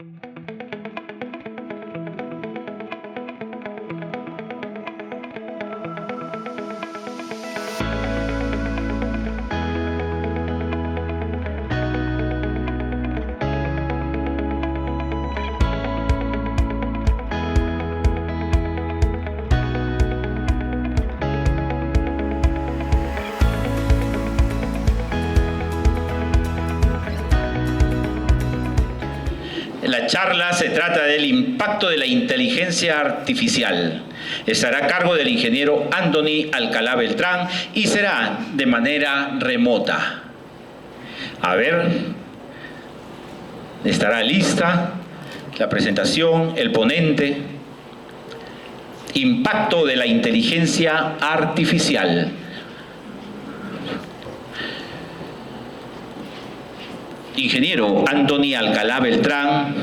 La charla se trata del impacto de la inteligencia artificial. Estará a cargo del ingeniero Anthony Alcalá Beltrán y será de manera remota. A ver, estará lista la presentación, el ponente. Impacto de la inteligencia artificial. Ingeniero Anthony Alcalá Beltrán.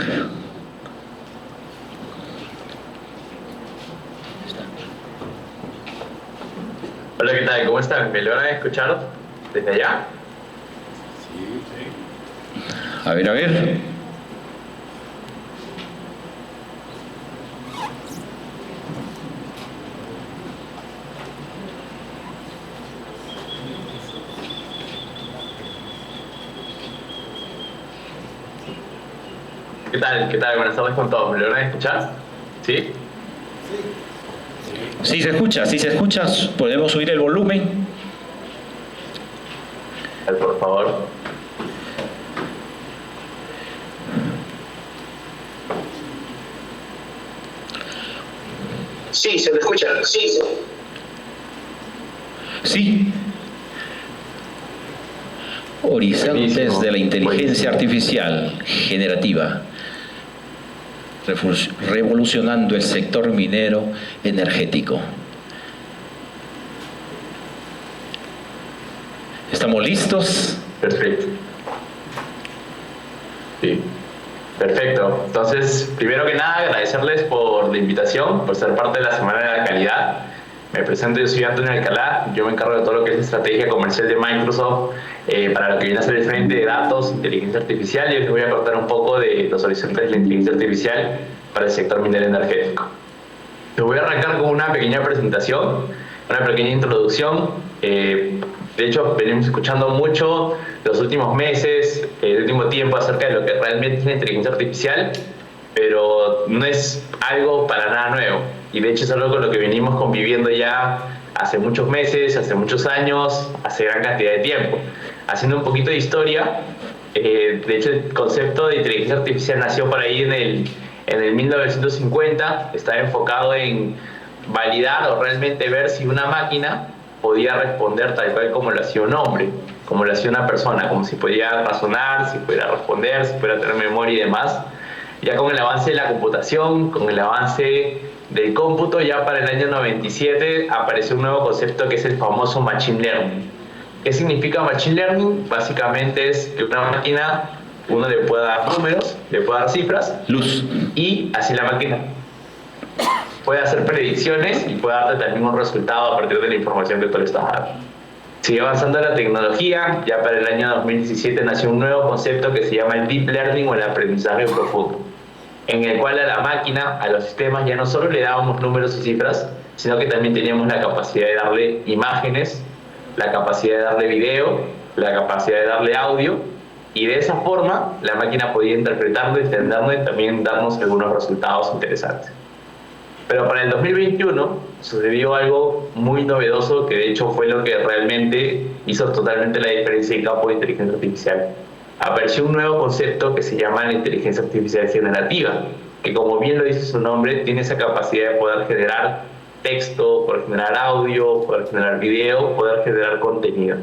Hola, ¿qué tal? ¿Cómo están? ¿Me logran escuchar desde allá? Sí. A ver. ¿Qué tal? Buenas tardes con todos. ¿Me logran escuchar? ¿Sí? Sí se escucha. ¿Podemos subir el volumen? Por favor. Sí, se me escucha. Sí. Horizontes de la inteligencia artificial generativa, revolucionando el sector minero energético. ¿Estamos listos? Perfecto. Sí. Perfecto. Entonces, primero que nada, agradecerles por la invitación, por ser parte de la Semana de la Calidad. Me presento, yo soy Anthony Alcalá, yo me encargo de todo lo que es estrategia comercial de Microsoft para lo que viene a ser el frente de datos, inteligencia artificial, y hoy les voy a contar un poco de los horizontes de la inteligencia artificial para el sector minero energético. Les voy a arrancar con una pequeña presentación, una pequeña introducción. De hecho, venimos escuchando mucho los últimos meses, el último tiempo acerca de lo que realmente es la inteligencia artificial, pero no es algo para nada nuevo. Y de hecho es algo con lo que venimos conviviendo ya hace muchos meses, hace muchos años, hace gran cantidad de tiempo. Haciendo un poquito de historia, de hecho el concepto de inteligencia artificial nació por ahí en el 1950, estaba enfocado en validar o realmente ver si una máquina podía responder tal cual como lo hacía un hombre, como lo hacía una persona, como si podía razonar, si pudiera responder, si pudiera tener memoria y demás. Ya con el avance de la computación, con el avance del cómputo, ya para el año 97 apareció un nuevo concepto que es el famoso Machine Learning. ¿Qué significa Machine Learning? Básicamente es que una máquina, uno le puede dar números, le puede dar cifras, y así la máquina puede hacer predicciones y puede darte también un resultado a partir de la información que tú le estás dando. Sigue avanzando la tecnología, ya para el año 2017 nació un nuevo concepto que se llama el Deep Learning o el aprendizaje profundo, en el cual a la máquina, a los sistemas, ya no solo le dábamos números y cifras, sino que también teníamos la capacidad de darle imágenes, la capacidad de darle video, la capacidad de darle audio, y de esa forma la máquina podía interpretarlo, entenderlo y también darnos algunos resultados interesantes. Pero para el 2021 sucedió algo muy novedoso que de hecho fue lo que realmente hizo totalmente la diferencia en el campo de inteligencia artificial. Apareció un nuevo concepto que se llama la inteligencia artificial generativa, que como bien lo dice su nombre, tiene esa capacidad de poder generar texto, poder generar audio, poder generar video, poder generar contenido.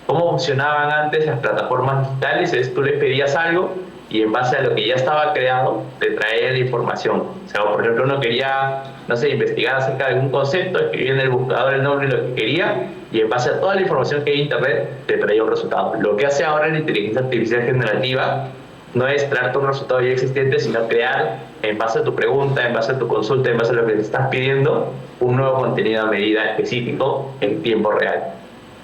¿Cómo funcionaban antes las plataformas digitales? Es tú le pedías algo y en base a lo que ya estaba creado te traía la información. O sea, por ejemplo, uno quería, no sé, investigar acerca de algún concepto, escribía en el buscador el nombre de lo que quería y en base a toda la información que hay en internet te traía un resultado. Lo que hace ahora la inteligencia artificial generativa no es traerte un resultado ya existente, sino crear en base a tu pregunta, en base a tu consulta, en base a lo que te estás pidiendo, un nuevo contenido a medida específico en tiempo real.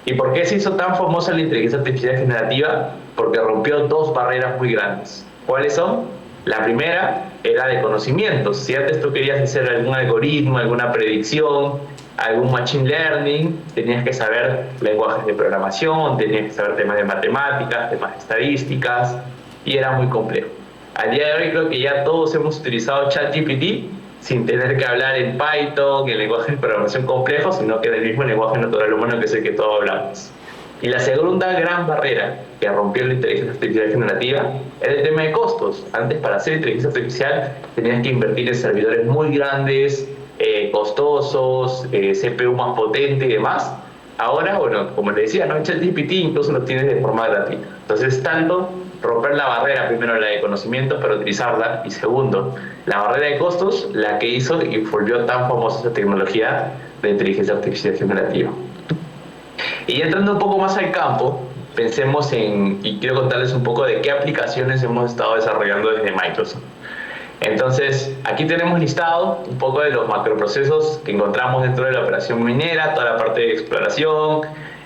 ¿Y por qué se hizo tan famosa la inteligencia artificial generativa? Porque rompió dos barreras muy grandes. ¿Cuáles son? La primera era de conocimientos. Si antes tú querías hacer algún algoritmo, alguna predicción, algún machine learning, tenías que saber lenguajes de programación, tenías que saber temas de matemáticas, temas de estadísticas, y era muy complejo. Al día de hoy creo que ya todos hemos utilizado ChatGPT sin tener que hablar en Python, en lenguaje de programación complejo, sino que del mismo lenguaje natural humano que es el que todos hablamos. Y la segunda gran barrera que rompió la inteligencia artificial generativa era el tema de costos. Antes, para hacer inteligencia artificial, tenías que invertir en servidores muy grandes, costosos, CPU más potente y demás. Ahora, bueno, como les decía, ¿no? ChatGPT incluso lo tienes de forma gratuita. Entonces, tanto romper la barrera, primero la de conocimiento para utilizarla, y segundo, la barrera de costos, la que hizo y volvió tan famosa esa tecnología de inteligencia artificial generativa. Y ya entrando un poco más al campo, pensemos y quiero contarles un poco de qué aplicaciones hemos estado desarrollando desde Microsoft. Entonces, aquí tenemos listado un poco de los macroprocesos que encontramos dentro de la operación minera, toda la parte de exploración,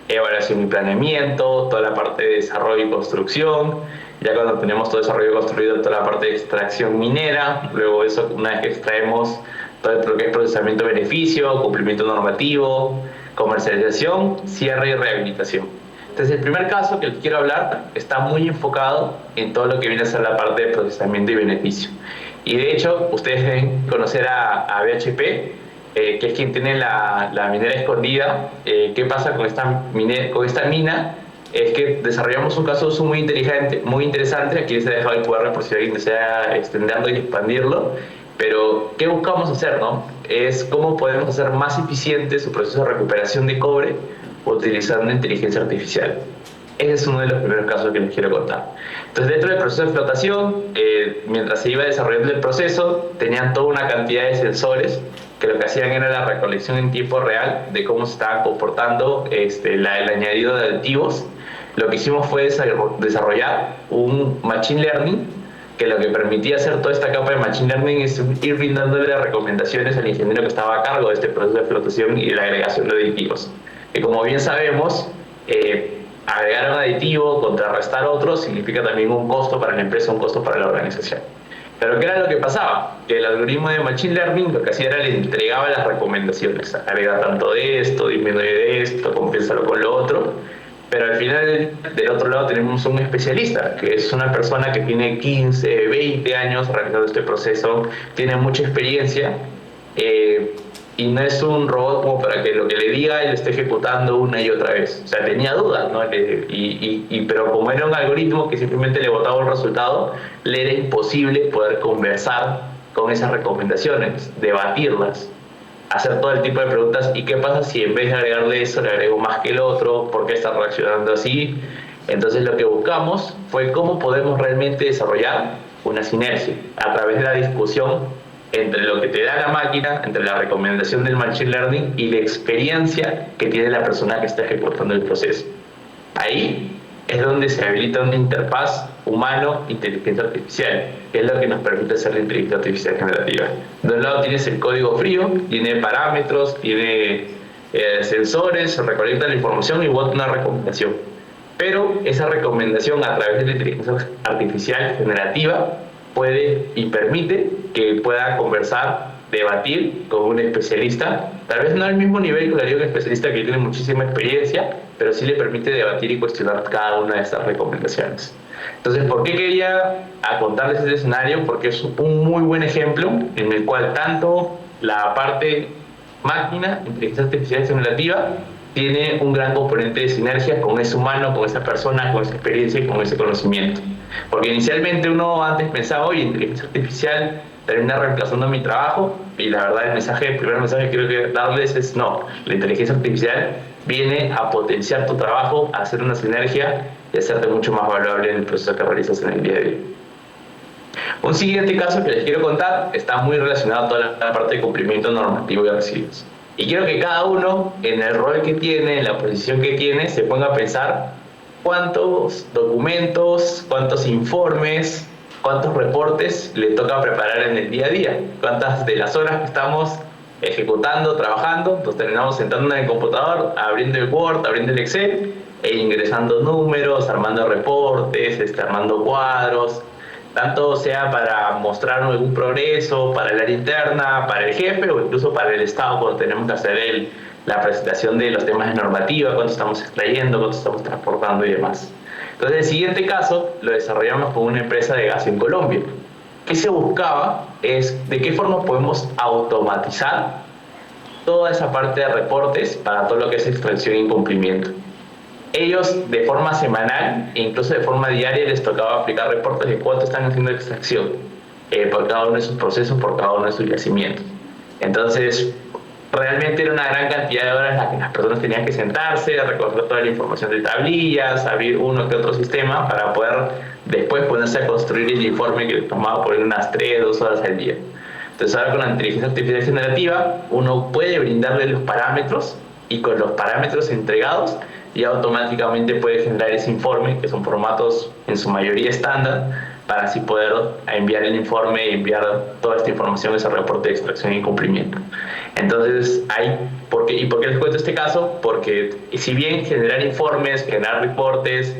evaluación y planeamiento, toda la parte de desarrollo y construcción. Ya cuando tenemos todo desarrollo construido, toda la parte de extracción minera, luego eso, una vez que extraemos, todo lo que es procesamiento de beneficio, cumplimiento normativo, comercialización, cierre y rehabilitación. Entonces, el primer caso que les quiero hablar está muy enfocado en todo lo que viene a ser la parte de procesamiento y beneficio. Y de hecho, ustedes deben conocer a BHP, que es quien tiene la minera escondida. ¿Qué pasa con esta mina? Es que desarrollamos un caso de uso muy interesante. Aquí les he dejado el QR por si alguien desea extenderlo y expandirlo. Pero, ¿qué buscamos hacer, no? Es cómo podemos hacer más eficiente su proceso de recuperación de cobre utilizando inteligencia artificial. Ese es uno de los primeros casos que les quiero contar. Entonces, dentro del proceso de explotación, mientras se iba desarrollando el proceso, tenían toda una cantidad de sensores que lo que hacían era la recolección en tiempo real de cómo se estaban comportando el añadido de aditivos. Lo que hicimos fue desarrollar un machine learning que lo que permitía hacer toda esta capa de machine learning es ir brindándole las recomendaciones al ingeniero que estaba a cargo de este proceso de explotación y de la agregación de aditivos. Que como bien sabemos, agregar un aditivo, contrarrestar otro, significa también un costo para la empresa, un costo para la organización. Pero ¿qué era lo que pasaba? Que el algoritmo de Machine Learning lo que hacía era le entregaba las recomendaciones. Agrega tanto de esto, disminuye de esto, compénsalo con lo otro. Pero al final, del otro lado, tenemos un especialista, que es una persona que tiene 15, 20 años realizando este proceso, tiene mucha experiencia, y no es un robot como para que lo que le diga él esté ejecutando una y otra vez. O sea, tenía dudas, ¿no? Pero como era un algoritmo que simplemente le botaba un resultado, le era imposible poder conversar con esas recomendaciones, debatirlas, hacer todo el tipo de preguntas. ¿Y qué pasa si en vez de agregarle eso le agrego más que el otro? ¿Por qué está reaccionando así? Entonces lo que buscamos fue cómo podemos realmente desarrollar una sinergia a través de la discusión entre lo que te da la máquina, entre la recomendación del Machine Learning y la experiencia que tiene la persona que está ejecutando el proceso. Ahí es donde se habilita una interfaz humano-inteligencia artificial, que es lo que nos permite hacer la inteligencia artificial generativa. De un lado tienes el código frío, tiene parámetros, tiene sensores, recolecta la información y bota una recomendación. Pero esa recomendación a través de la inteligencia artificial generativa puede y permite que pueda conversar, debatir con un especialista, tal vez no al mismo nivel que un especialista que tiene muchísima experiencia, pero sí le permite debatir y cuestionar cada una de estas recomendaciones. Entonces, ¿por qué quería contarles este escenario? Porque es un muy buen ejemplo en el cual tanto la parte máquina, inteligencia artificial generativa, tiene un gran componente de sinergia con ese humano, con esa persona, con esa experiencia y con ese conocimiento. Porque inicialmente uno antes pensaba, oye, inteligencia artificial termina reemplazando mi trabajo, y la verdad el primer mensaje que quiero darles es no, la inteligencia artificial viene a potenciar tu trabajo, a hacer una sinergia y a hacerte mucho más valorable en el proceso que realizas en el día a día. Un siguiente caso que les quiero contar está muy relacionado a toda la parte de cumplimiento normativo y residuos. Y quiero que cada uno, en el rol que tiene, en la posición que tiene, se ponga a pensar cuántos documentos, cuántos informes, cuántos reportes le toca preparar en el día a día, cuántas de las horas que estamos ejecutando, trabajando, nos terminamos sentando en el computador, abriendo el Word, abriendo el Excel e ingresando números, armando reportes, armando cuadros, tanto sea para mostrar algún progreso, para el área interna, para el jefe o incluso para el Estado cuando tenemos que hacer la presentación de los temas de normativa, cuánto estamos extrayendo, cuánto estamos transportando y demás. Entonces, el siguiente caso lo desarrollamos con una empresa de gas en Colombia. ¿Qué se buscaba? Es de qué forma podemos automatizar toda esa parte de reportes para todo lo que es extracción e incumplimiento. Ellos de forma semanal e incluso de forma diaria les tocaba aplicar reportes de cuánto están haciendo extracción por cada uno de sus procesos, por cada uno de sus yacimientos. Entonces, realmente era una gran cantidad de horas en las que las personas tenían que sentarse, recoger toda la información de tablillas, abrir uno que otro sistema para poder después ponerse a construir el informe que les tomaba por unas 3, 2 horas al día. Entonces ahora con la inteligencia artificial generativa uno puede brindarle los parámetros y con los parámetros entregados ya automáticamente puede generar ese informe, que son formatos en su mayoría estándar, para así poder enviar el informe y enviar toda esta información, ese reporte de extracción y cumplimiento. Entonces, ¿por qué les cuento este caso? Porque si bien generar informes, generar reportes,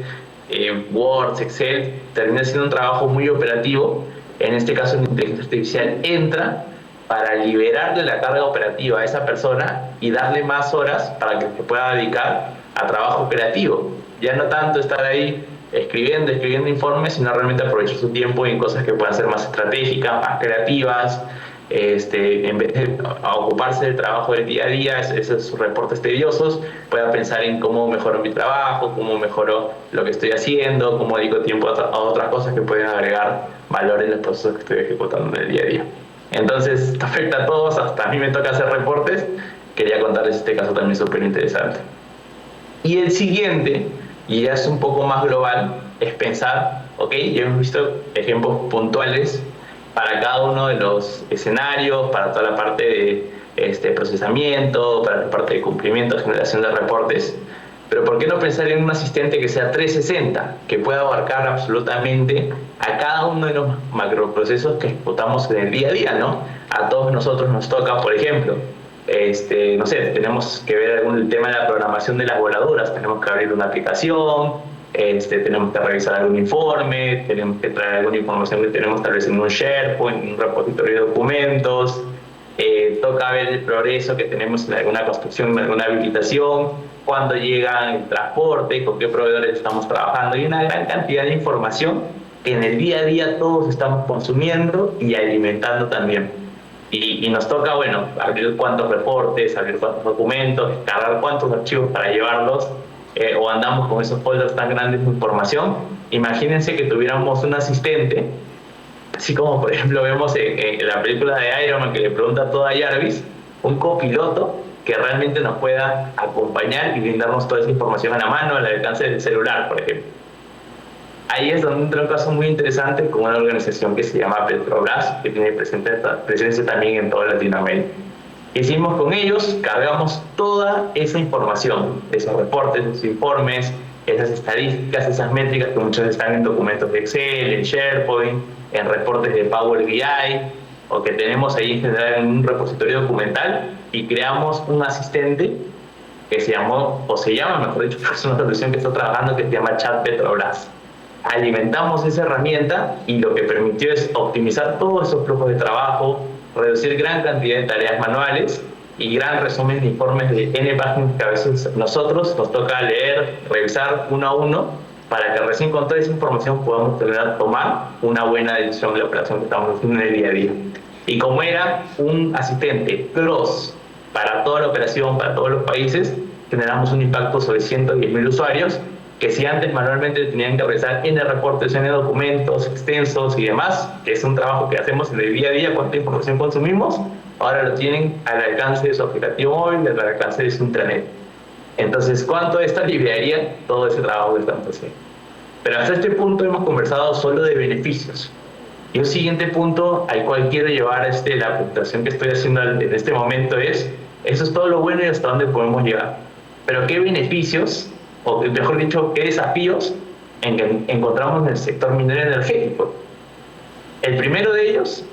Word, Excel, termina siendo un trabajo muy operativo, en este caso la inteligencia artificial entra para liberarle la carga operativa a esa persona y darle más horas para que se pueda dedicar a trabajo creativo. Ya no tanto estar ahí escribiendo informes, sino realmente aprovechar su tiempo en cosas que puedan ser más estratégicas, más creativas, en vez de ocuparse del trabajo del día a día, esos reportes tediosos, pueda pensar en cómo mejoro mi trabajo, cómo mejoro lo que estoy haciendo, cómo dedico tiempo a otras cosas que pueden agregar valor en los procesos que estoy ejecutando en el día a día. Entonces, esto afecta a todos, hasta a mí me toca hacer reportes. Quería contarles este caso también súper interesante. Y el siguiente, y ya es un poco más global, es pensar, ok, ya hemos visto ejemplos puntuales para cada uno de los escenarios, para toda la parte de procesamiento, para la parte de cumplimiento, generación de reportes, pero ¿por qué no pensar en un asistente que sea 360, que pueda abarcar absolutamente a cada uno de los macroprocesos que ejecutamos en el día a día, ¿no? A todos nosotros nos toca, por ejemplo, no sé, tenemos que ver el tema de la programación de las voladoras, tenemos que abrir una aplicación, tenemos que revisar algún informe, tenemos que traer alguna información que tenemos tal vez en un SharePoint, en un repositorio de documentos, toca ver el progreso que tenemos en alguna construcción, en alguna habilitación, cuándo llega el transporte, con qué proveedores estamos trabajando, y una gran cantidad de información que en el día a día todos estamos consumiendo y alimentando también. Y nos toca, bueno, abrir cuántos reportes, abrir cuántos documentos, descargar cuántos archivos para llevarlos, o andamos con esos folders tan grandes de información. Imagínense que tuviéramos un asistente, así como por ejemplo vemos en la película de Iron Man que le pregunta todo a Jarvis, un copiloto que realmente nos pueda acompañar y brindarnos toda esa información a la mano, al alcance del celular, por ejemplo. Ahí es donde entra un caso muy interesante con una organización que se llama Petrobras, que tiene presencia también en toda Latinoamérica. ¿Qué hicimos con ellos? Cargamos toda esa información, esos reportes, esos informes, esas estadísticas, esas métricas que muchas están en documentos de Excel, en SharePoint, en reportes de Power BI, o que tenemos ahí en general en un repositorio documental, y creamos un asistente que se llamó, o se llama, mejor dicho, es una solución que está trabajando que se llama Chat Petrobras. Alimentamos esa herramienta y lo que permitió es optimizar todos esos flujos de trabajo, reducir gran cantidad de tareas manuales y gran resumen de informes de N páginas que a veces nosotros nos toca leer, revisar uno a uno, para que recién con toda esa información podamos tomar una buena decisión de la operación que estamos haciendo en el día a día. Y como era un asistente cross para toda la operación, para todos los países, generamos un impacto sobre 110.000 usuarios que si antes manualmente tenían que realizar N reportes, N documentos extensos y demás, que es un trabajo que hacemos en el día a día, cuánta información consumimos, ahora lo tienen al alcance de su aplicativo móvil, al alcance de su intranet. Entonces, ¿cuánto esto aliviaría todo ese trabajo que estamos haciendo? Pero hasta este punto hemos conversado solo de beneficios. Y un siguiente punto al cual quiero llevar la presentación que estoy haciendo en este momento es, eso es todo lo bueno y hasta dónde podemos llegar. Pero ¿qué beneficios, o mejor dicho, qué desafíos encontramos en el sector minero energético? El primero de ellos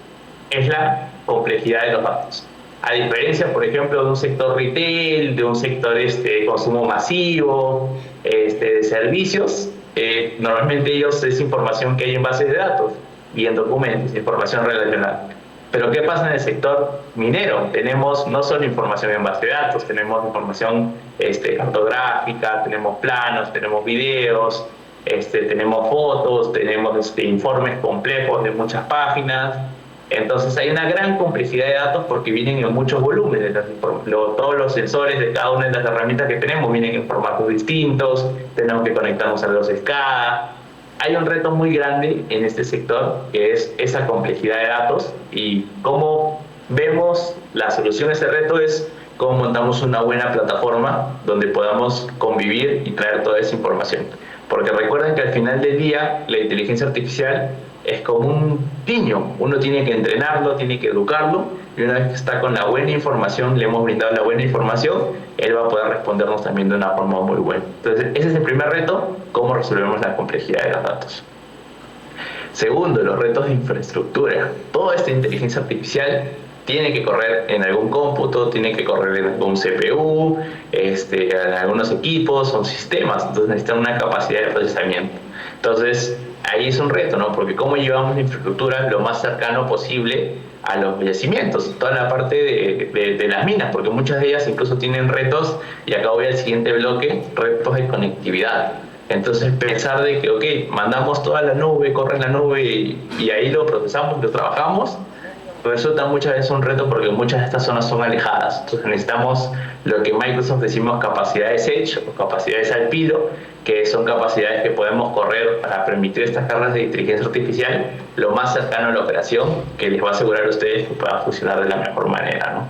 es la complejidad de los datos. A diferencia, por ejemplo, de un sector retail, de un sector de consumo masivo, de servicios, normalmente ellos es información que hay en bases de datos. y en documentos, información relacionada. Pero ¿qué pasa en el sector minero? Tenemos no solo información en base de datos, tenemos información cartográfica, tenemos planos, tenemos videos, tenemos fotos, tenemos informes complejos de muchas páginas. Entonces hay una gran complejidad de datos porque vienen en muchos volúmenes. Todos los sensores de cada una de las herramientas que tenemos vienen en formatos distintos, tenemos que conectarnos a los SCADA. Hay un reto muy grande en este sector que es esa complejidad de datos, y cómo vemos la solución a ese reto es cómo montamos una buena plataforma donde podamos convivir y traer toda esa información. Porque recuerden que al final del día la inteligencia artificial es como un niño, uno tiene que entrenarlo, tiene que educarlo, y una vez que está con la buena información, le hemos brindado la buena información, él va a poder respondernos también de una forma muy buena. Entonces ese es el primer reto, cómo resolvemos la complejidad de los datos. Segundo, los retos de infraestructura. Toda esta inteligencia artificial tiene que correr en algún cómputo, tiene que correr en algún CPU, en algunos equipos, son sistemas, entonces necesitan una capacidad de procesamiento. Entonces, ahí es un reto, ¿no? Porque cómo llevamos la infraestructura lo más cercano posible a los yacimientos, toda la parte de las minas, porque muchas de ellas incluso tienen retos, y acá voy al siguiente bloque, retos de conectividad. Entonces pensar de que, ok, mandamos toda la nube, corre en la nube y ahí lo procesamos, lo trabajamos, resulta muchas veces un reto porque muchas de estas zonas son alejadas. Entonces necesitamos lo que Microsoft decimos capacidades Edge o capacidades al pilo, que son capacidades que podemos correr para permitir estas cargas de inteligencia artificial lo más cercano a la operación, que les va a asegurar a ustedes que pueda funcionar de la mejor manera, ¿no?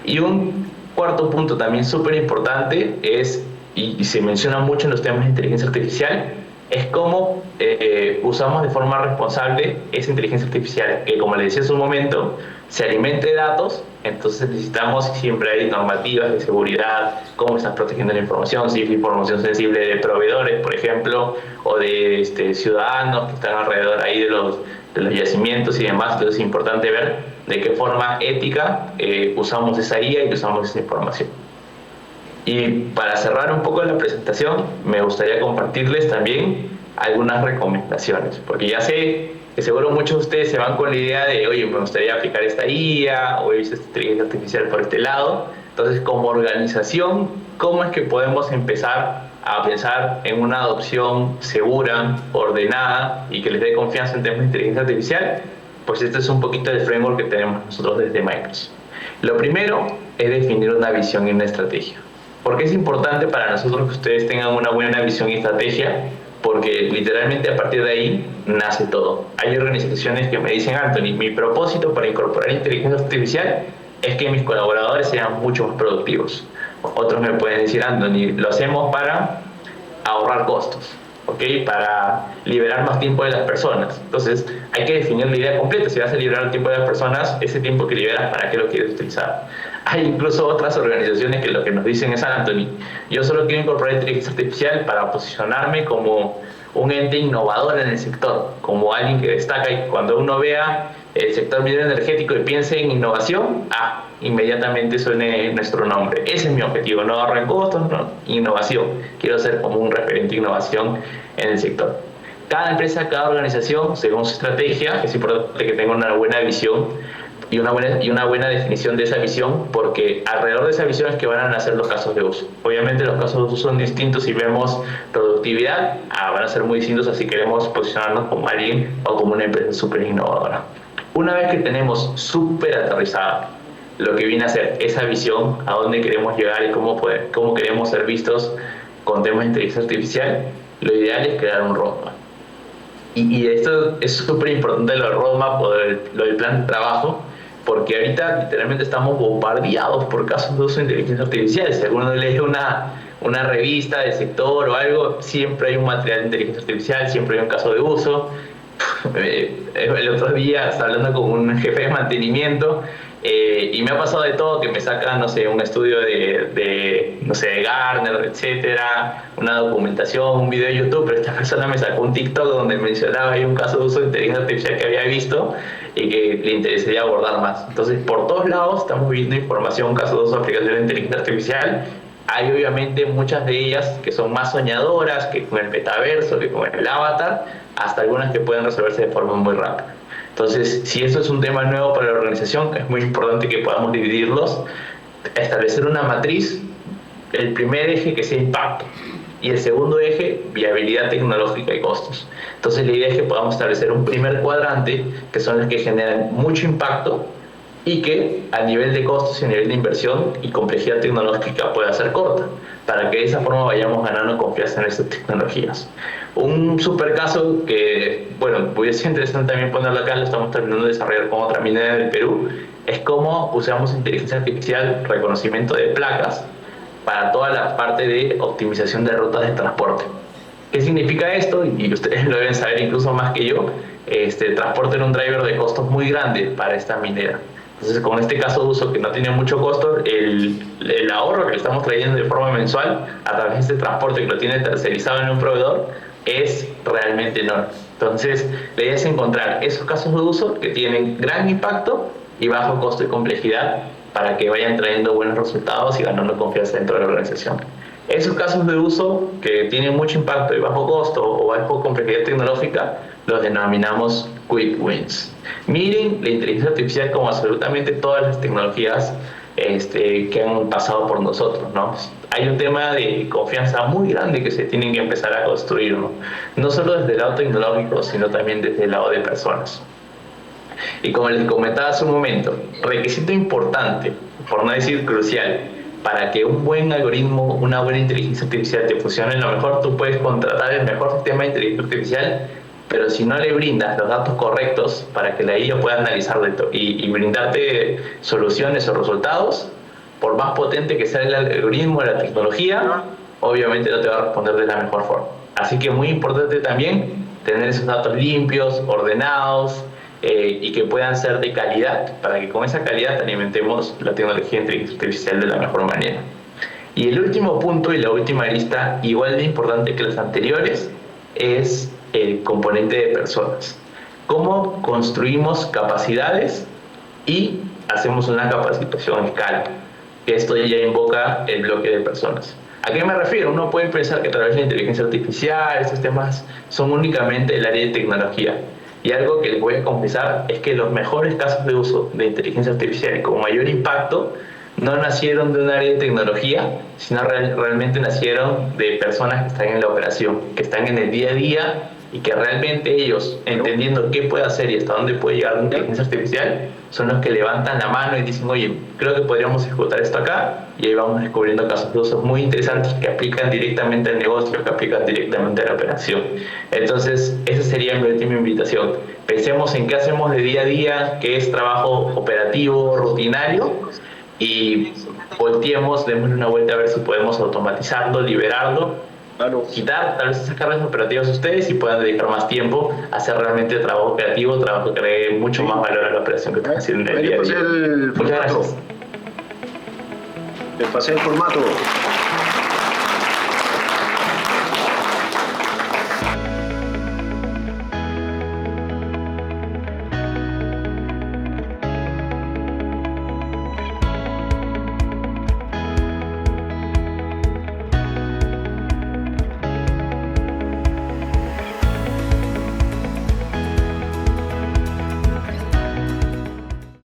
Y un cuarto punto también súper importante es, y se menciona mucho en los temas de inteligencia artificial, es cómo usamos de forma responsable esa inteligencia artificial, que como les decía hace un momento, se alimente de datos. Entonces necesitamos, siempre hay normativas de seguridad, cómo estás protegiendo la información, si es información sensible de proveedores, por ejemplo, o de ciudadanos que están alrededor ahí de los yacimientos y demás. Entonces es importante ver de qué forma ética usamos esa guía y usamos esa información. Y para cerrar un poco la presentación, me gustaría compartirles también algunas recomendaciones, porque ya sé que seguro muchos de ustedes se van con la idea de, oye, me gustaría aplicar esta IA, o he visto esta inteligencia artificial por este lado. Entonces, como organización, ¿cómo es que podemos empezar a pensar en una adopción segura, ordenada y que les dé confianza en temas de inteligencia artificial? Pues este es un poquito el framework que tenemos nosotros desde Microsoft. Lo primero es definir una visión y una estrategia. ¿Por qué es importante para nosotros que ustedes tengan una buena visión y estrategia? Porque literalmente a partir de ahí nace todo. Hay organizaciones que me dicen, Anthony, mi propósito para incorporar inteligencia artificial es que mis colaboradores sean mucho más productivos. Otros me pueden decir, Anthony, lo hacemos para ahorrar costos, ¿ok? Para liberar más tiempo de las personas. Entonces hay que definir la idea completa. Si vas a liberar el tiempo de las personas, ese tiempo que liberas, ¿para qué lo quieres utilizar? Hay incluso otras organizaciones que lo que nos dicen es, Anthony, yo solo quiero incorporar inteligencia artificial para posicionarme como un ente innovador en el sector, como alguien que destaca, y cuando uno vea el sector minero energético y piense en innovación, inmediatamente suene nuestro nombre. Ese es mi objetivo, no ahorrar en costos, no, innovación. Quiero ser como un referente de innovación en el sector. Cada empresa, cada organización, según su estrategia, es importante que tenga una buena visión y una buena definición de esa visión, porque alrededor de esa visión es que van a nacer los casos de uso. Obviamente los casos de uso son distintos. Si vemos productividad, van a ser muy distintos, así queremos posicionarnos como alguien o como una empresa súper innovadora. Una vez que tenemos súper aterrizada lo que viene a ser esa visión, a dónde queremos llegar y cómo queremos ser vistos con temas de inteligencia artificial, lo ideal es crear un roadmap. Y esto es súper importante, lo del roadmap o lo del plan de trabajo, porque ahorita literalmente estamos bombardeados por casos de uso de inteligencia artificial. Si alguno lee una revista del sector o algo, siempre hay un material de inteligencia artificial, siempre hay un caso de uso. El otro día estaba hablando con un jefe de mantenimiento y me ha pasado de todo, que me saca, no sé, un estudio de Gartner, etcétera, una documentación, un video de YouTube, pero esta persona me sacó un TikTok donde mencionaba ahí un caso de uso de inteligencia artificial que había visto y que le interesaría abordar más. Entonces, por todos lados estamos viendo información, casos de uso de aplicación de inteligencia artificial, Hay obviamente muchas de ellas que son más soñadoras, que con el metaverso, que con el avatar, hasta algunas que pueden resolverse de forma muy rápida. Entonces, si eso es un tema nuevo para la organización, es muy importante que podamos dividirlos, establecer una matriz, el primer eje que sea impacto y el segundo eje, viabilidad tecnológica y costos. Entonces, la idea es que podamos establecer un primer cuadrante, que son los que generan mucho impacto y que a nivel de costos y a nivel de inversión y complejidad tecnológica pueda ser corta, para que de esa forma vayamos ganando confianza en estas tecnologías. Un super caso que, bueno, pudiese ser interesante también ponerlo acá, lo estamos terminando de desarrollar con otra minera del Perú, es cómo usamos inteligencia artificial, reconocimiento de placas, para toda la parte de optimización de rutas de transporte. ¿Qué significa esto? Y ustedes lo deben saber incluso más que yo. Transporte era un driver de costos muy grande para esta minera. Entonces, con este caso de uso que no tiene mucho costo, el ahorro que le estamos trayendo de forma mensual a través de este transporte que lo tiene tercerizado en un proveedor es realmente enorme. Entonces, la idea es encontrar esos casos de uso que tienen gran impacto y bajo costo y complejidad para que vayan trayendo buenos resultados y ganando confianza dentro de la organización. Esos casos de uso que tienen mucho impacto y bajo costo o bajo complejidad tecnológica los denominamos quick wins. Miren la inteligencia artificial como absolutamente todas las tecnologías que han pasado por nosotros, ¿no? Hay un tema de confianza muy grande que se tienen que empezar a construir, ¿no? No solo desde el lado tecnológico, sino también desde el lado de personas. Y como les comentaba hace un momento, requisito importante, por no decir crucial, para que un buen algoritmo, una buena inteligencia artificial te funcione, lo mejor tú puedes contratar el mejor sistema de inteligencia artificial, pero si no le brindas los datos correctos para que la IA pueda analizarlo y brindarte soluciones o resultados, por más potente que sea el algoritmo de la tecnología, obviamente no te va a responder de la mejor forma. Así que muy importante también tener esos datos limpios, ordenados, y que puedan ser de calidad, para que con esa calidad alimentemos la tecnología de inteligencia artificial de la mejor manera. Y el último punto y la última lista, igual de importante que las anteriores, es el componente de personas. ¿Cómo construimos capacidades y hacemos una capacitación en escala? Esto ya invoca el bloque de personas. ¿A qué me refiero? Uno puede pensar que a través de la inteligencia artificial estos temas son únicamente el área de tecnología. Y algo que les voy a confesar es que los mejores casos de uso de inteligencia artificial con mayor impacto no nacieron de un área de tecnología, sino realmente nacieron de personas que están en la operación, que están en el día a día y que realmente ellos, entendiendo qué puede hacer y hasta dónde puede llegar la inteligencia artificial, son los que levantan la mano y dicen, oye, creo que podríamos ejecutar esto acá, y ahí vamos descubriendo casos de uso muy interesantes que aplican directamente al negocio, que aplican directamente a la operación. Entonces, esa sería mi última invitación. Pensemos en qué hacemos de día a día, qué es trabajo operativo, rutinario, y volteemos, démosle una vuelta a ver si podemos automatizarlo, liberarlo, quitar tal vez esas cargas operativas a ustedes y puedan dedicar más tiempo a hacer realmente trabajo operativo, trabajo que agregue mucho más valor a la operación que están haciendo en el día a día. Muchas gracias. Les pasé el formato.